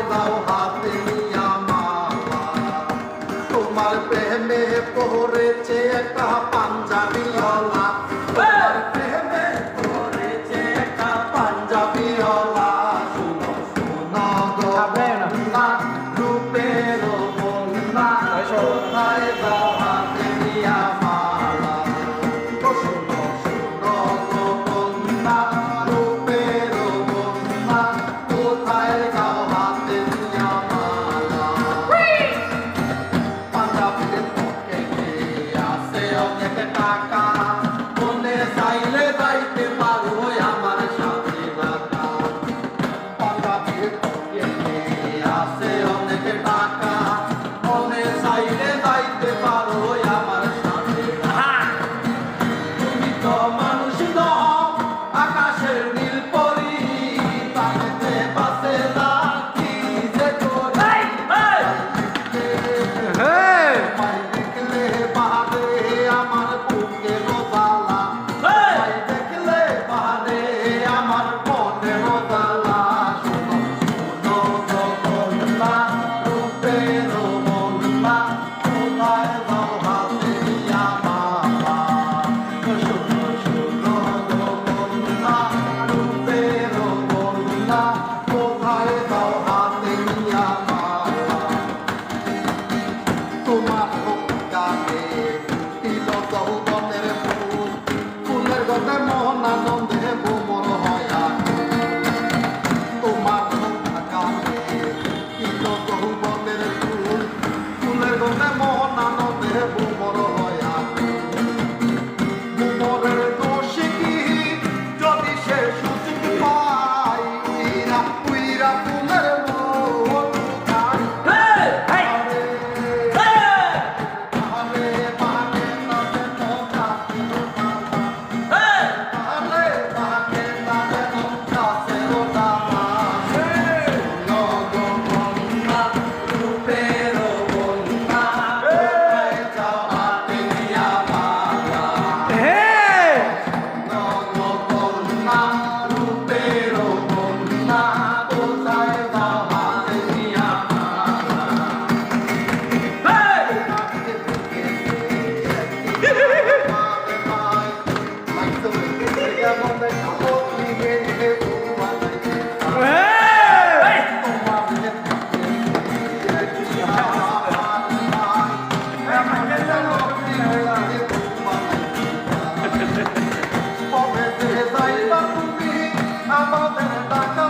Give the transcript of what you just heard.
দাও হাতে নিয়া মালা তোমার প্রেমে পড়েছে একটা পাঞ্জাবিওয়ালা তোমার প্রেমে পড়েছে একটা পাঞ্জাবিওয়ালা শুনো শুনো গো বন্যা রূপের বন্যা কোথায় দাও হাতে নিয়া মালা শুনো শুনো গো বন্যা রূপের বন্যা কোথায় দাও হাতে নিয়া মালা পাঞ্জাবির পকেটে আছে অনেক টাকা মনে চাইলে যাইতে পারো আমার সাথে রাখা পাঞ্জাবির পকেটে আছে অনেক টাকা মনে চাইলে যাইতে পারো আমার সাথে রাখা তুমি তো মানুষ নও আকাশের নীল পরি তাতে বাসে রাখি যে করি মাই দেখলে বাহারে আমার বুকে রোজালা মাই দেখলে বাহারে আমার মনে রোজালা শুনো শুনো গো বন্যা রূপের বন্যা কোথায় দাও হাতে নিয়া মালা শুনো শুনো গো বন্যা রূপের বন্যা কোথায় দাও হাতে নিয়া মালা তোমার গানে ফুটিল যৌবনের ফুল ফুলের গন্ধে মন আনন্দে ভ্রমর হয়া তোমার গানে ফুটিল যৌবনের ফুল ফুলের গন্ধে মন আনন্দে ভ্রমর হয়া ভ্রমরের দোষে কি যদি সে সুযোগ পায় উইরা উইরা ফুলের মন গায় আরে বাগে নদে নৌকা আরে বাগে নদে নৌকা সেরোটা শুনো গো বন্যা রূপের বন্যা কোথায় যাও হাতে নিয়া মালা শুনো গো বন্যা রূপের বন্যা কোথায় যাও হাতে নিয়া আমাদের টাকা